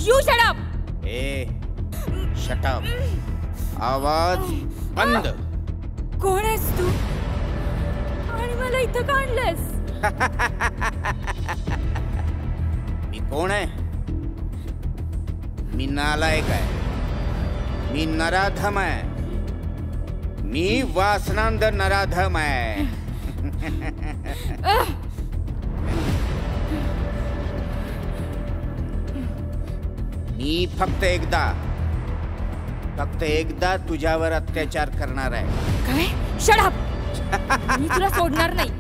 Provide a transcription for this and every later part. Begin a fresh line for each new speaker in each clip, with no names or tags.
You shut up.
Shut up. आवाज बंद.
कोण आहेस तू आणि मला इथं का आणलंस?
मी कोण आहे? मी नालायक आहे. मी नराधम आहे. मी वासनांध नराधम आहे. मी फक्त एकदा तुझ्यावर अत्याचार करणार आहे.
काय? Shut up. मी तुला सोडणार नाही.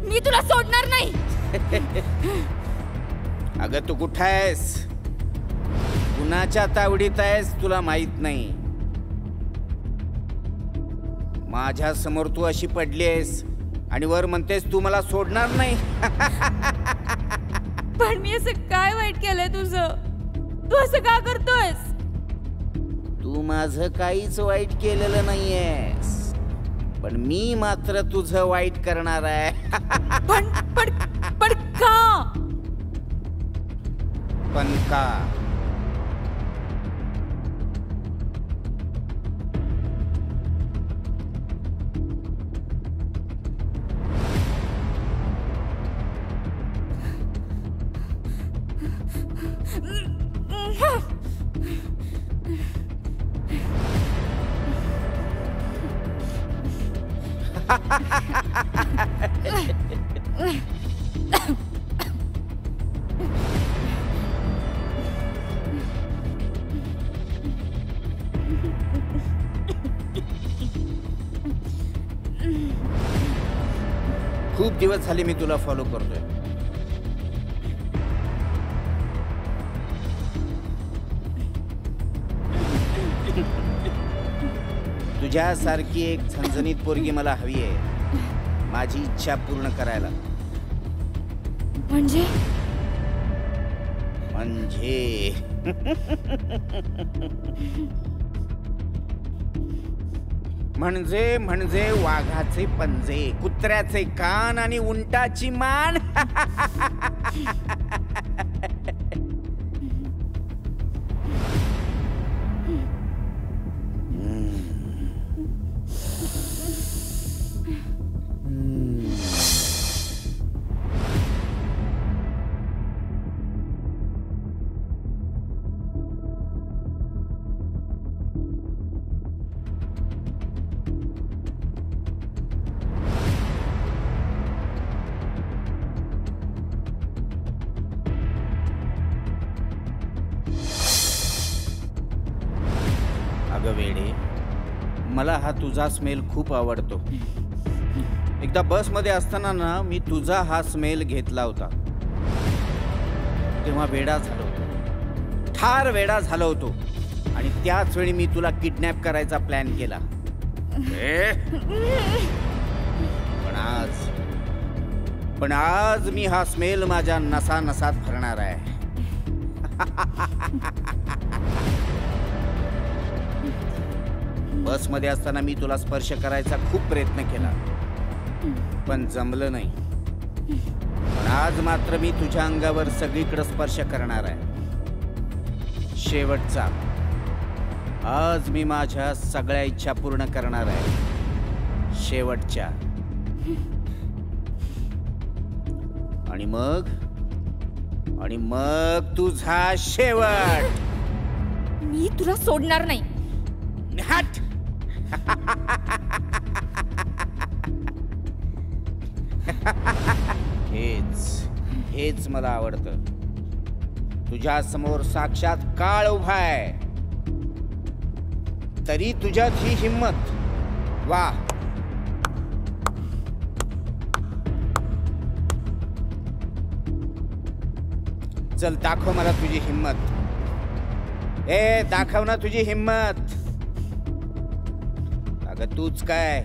मी तुला सोडणार नाही.
अगं तू कुठं आहेस? कुणाच्या तावडीत आहेस तुला माहित नाही. माझ्या समोर तू अशी पडली आहेस आणि वर म्हणतेस तू मला सोडणार नाही.
पण मी असं काय वाईट केलंय तुझं? तू असं का करतोयस?
तू माझं काहीच वाईट केलेलं नाहीयेस, पण मी मात्र तुझं वाईट करणार आहे.
पण का?
पण का? खूप दिवस झाले मी तुला फॉलो करतोय. तुझ्यासारखी एक झणझणीत पोरगी मला हवी आहे, माझी इच्छा पूर्ण करायला.
म्हणजे
म्हणजे वाघाचे पंजे, कुत्र्याचे कान आणि उंटाची मान. वेडे, मला हा तुझा स्मेल खूप आवडतो. एकदा बस मध्ये असताना ना मी तुझा हा स्मेल घेतला होता, तेव्हा वेडा झालो होतो, ठार वेडा झालो होतो. आणि त्याच वेळी मी तुला किडनॅप करायचा प्लॅन केला. पण आज मी हा स्मेल माझ्या नसा नसात भरणार आहे. बस मध्ये असताना मी तुला स्पर्श करायचा खूप प्रयत्न केला, पण जमलं नाही. पण आज मात्र मी तुझ्या अंगावर सगळीकडे स्पर्श करणार आहे. शेवटचा. आज मी माझ्या सगळ्या इच्छा पूर्ण करणार आहे, शेवटच्या. आणि मग तुझा शेवट.
मी तुला सोडणार नाही.
हट. हेच मला आवडतं. तुझ्या समोर साक्षात काळ उभा आहे, तरी तुझ्यात ही हिम्मत. वा. चल दाखव मला तुझी हिम्मत. दाखव ना तुझी हिम्मत. अगं तूच काय,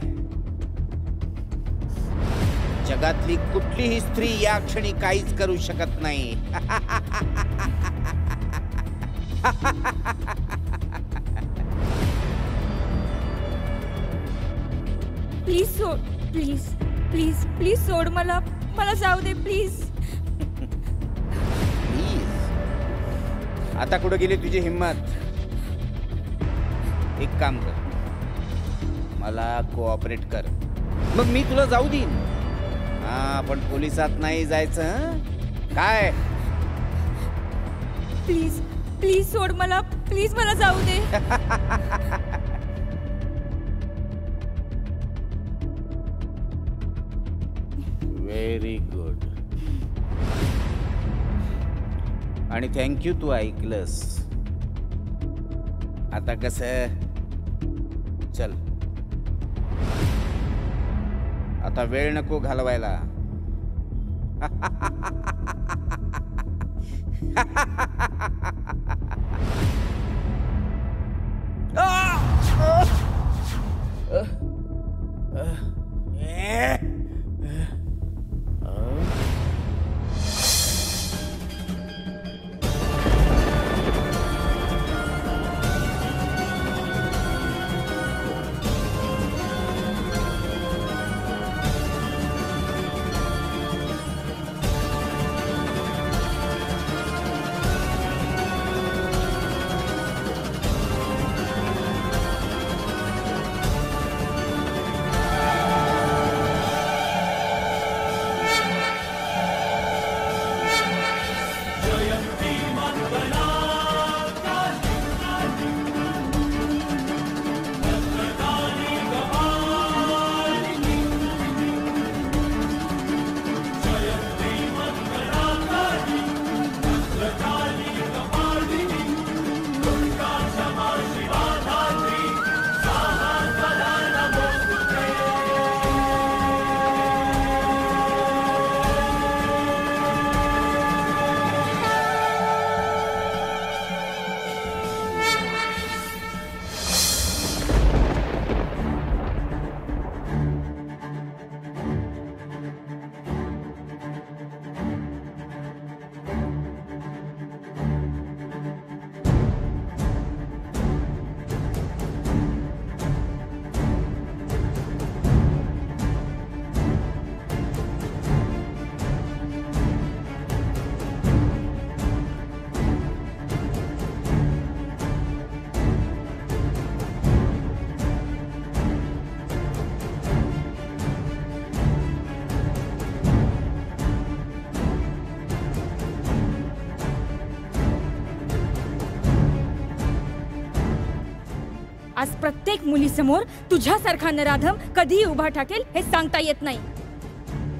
जगातली कुठलीही स्त्री या क्षणी काहीच करू शकत नाही.
प्लीज सोड. प्लीज प्लीज प्लीज सोड मला. मला जाऊ दे प्लीज.
आता कुठं गेली तुझी हिम्मत? एक काम कर, मला कोऑपरेट कर, मग मी तुला जाऊ देईन. हा, पण पोलिसात नाही जायचं हं? काय?
प्लीज प्लीज सोड मला, प्लीज मला जाऊ दे.
Very good. आणि थँक्यू, तू ऐकलंस. आता कसं, चल आता वेळ नको घालवायला.
आज प्रत्येक मुलीसमोर तुझ्यासारखा नराधम कधी उभा टाकेल हे सांगता येत नाही.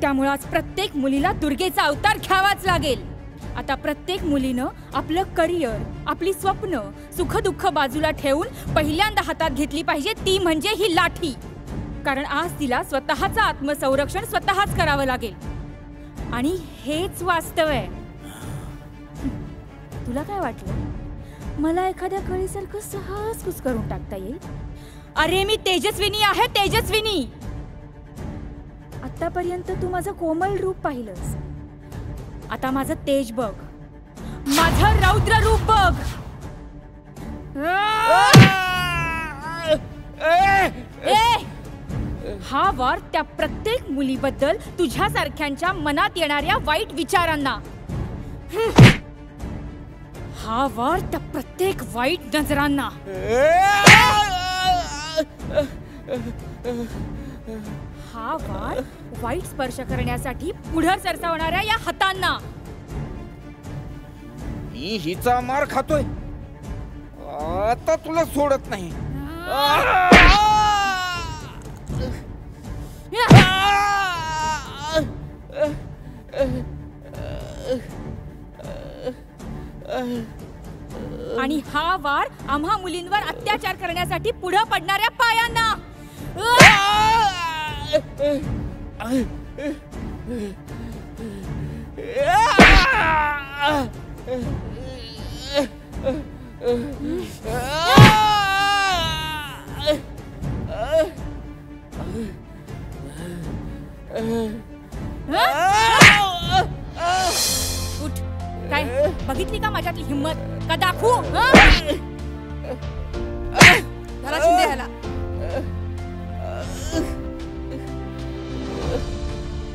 त्यामुळे आज प्रत्येक मुलीला दुर्गेचा अवतार घ्यावाच लागेल. आता प्रत्येक मुलीनं आपलं करिअर, आपली स्वप्न, सुख-दुःख बाजूला ठेवून पहिल्यांदा हातात घेतली पाहिजे, ती म्हणजे ही लाठी. कारण आज तिला स्वतःचं आत्मसंरक्षण स्वतःच करावं लागेल. आणि हेच वास्तव आहे. तुला काय वाटलं मला एखाद्या कळीसारखं सहज कुस करून टाकता येईल? अरे मी तेजस्विनी आहे, तेजस्विनी. आतापर्यंत तू माझं कोमल रूप पाहिलंस, आता माझं तेज बघ, माझं रौद्र रूप बघ. हा वार त्या प्रत्येक मुलीबद्दल तुझ्यासारख्यांच्या मनात येणाऱ्या वाईट विचारांना, हा वार त्या प्रत्येक वाईट नजरांना, हा वार वाईट स्पर्श करण्यासाठी पुढे सरसावणाऱ्या या हातांना.
मी हिचा मार खातोय, आता तुला सोडत नाही.
आणि हा वार आम्हा मुलींवर अत्याचार करण्यासाठी पुढे पडणाऱ्या पायांना. उठ, काय बघितली का माझ्यातली हिम्मत? का दाखवू?
ह्याला शिंदे, ह्याला.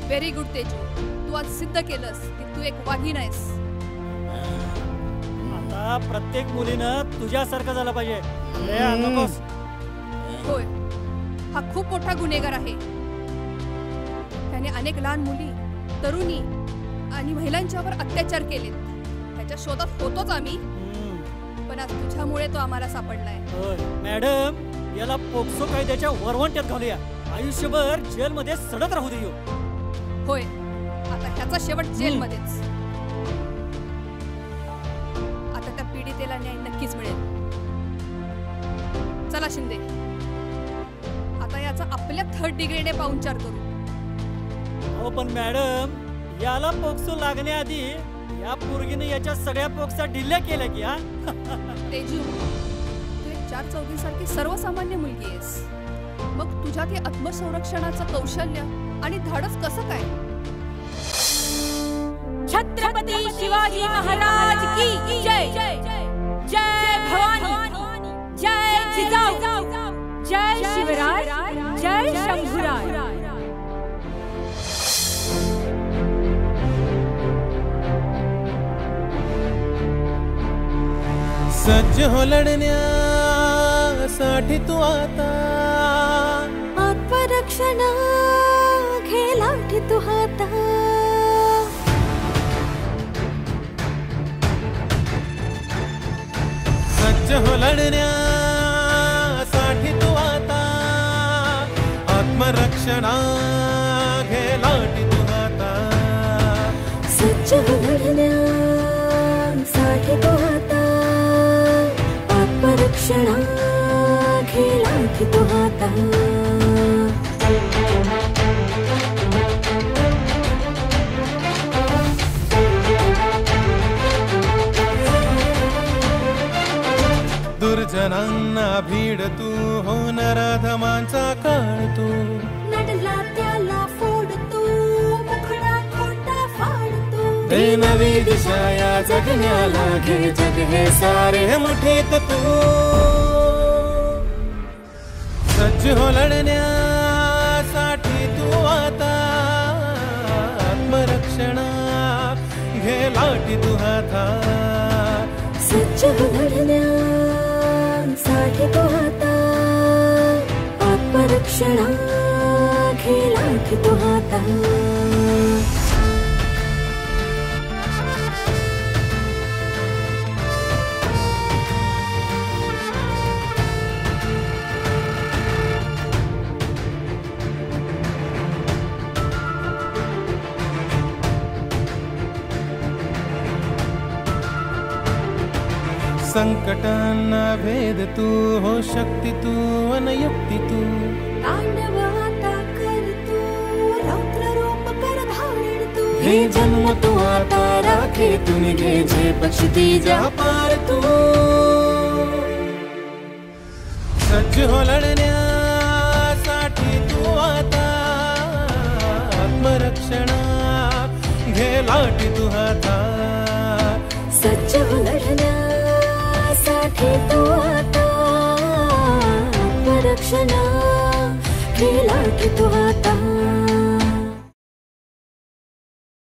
व्हेरी गुड तेजू, तू आज सिद्ध केलंस की तू एक वाघीण आहेस.
आता प्रत्येक मुलीनं तुझ्यासारखं झालं पाहिजे. नकोस.
होय, हा खूप मोठा गुन्हेगार आहे. त्याने अनेक लहान मुली, तरुणी आणि महिलांच्यावर अत्याचार केलेत. त्याच्या शोधात होतोच आम्ही, पण आज तुझ्यामुळे तो आम्हाला सापडलाय.
होय मॅडम, याला पोक्सो कायद्याच्या वरवंट्यात घालूया. आयुष्यभर जेलमध्ये सडत राहू देऊ.
होय, आता ह्याचा शेवट जेलमध्येच. आता त्या पीडितेला न्याय नक्कीच मिळेल. चला शिंदे, आता याचा आपल्या 3rd डिग्रीने पाहुणचार करू.
हो पण मॅडम, याला पोक्सो लागण्याआधी या पोरगीने याच्या सगळ्या पोक्सा ढिल्ल्या केल्या की. हा
तेजू, तू एक 4 चौघींसारखी सर्वसामान्य मुलगी आहेस. मग तुझ्यात हे आत्मसंरक्षणाचं कौशल्य आणि धाडस कसं काय?
छत्रपती शिवाजी महाराज की जय. जय भवानी, जय जिजाऊ, जय शिवराय, जय शंभूराय.
सज्ज हो लढण्यासाठी तू आता.
आत्मरक्षण घे लाठी तू हाता.
सज्ज हो लढण्यासाठी तू आता. आत्मरक्षण घे लाठी तू हाता.
सज्ज हो लढण्यासाठी तू हाता. आत्मरक्षण घे लाठी तू हाता.
दुर्जनांना भीड तू, हो नराधमांचा काळ तू.
नडला त्याला फोड तू, मुखडा खोटा फाड तू.
दे नवी दिशा या जगण्याला, घे जग हे सारे मुठीत तू. सज्ज हो लढण्यासाठी तू आता. आत्मरक्षण घे लाठी तू हाता.
सज्ज हो लढण्यासाठी तू हाता. आत्मरक्षण घे लाठी तू हाता.
संकटांना भेद तू, हो शक्ती तू अनयुक्ती तू.
तांडव आता कर तू, रौद्र रूप कर धारण तू.
हे जन्म तू आता राखे तू, निघे जे पक्षी जा पार तू. सज्ज हो लढण्यासाठी तू आता. आत्मरक्षण घे लाठी तू हाता.
सज्ज हो लढण्यासाठी तू आता. आत्मरक्षण घे लाठी तू हाता.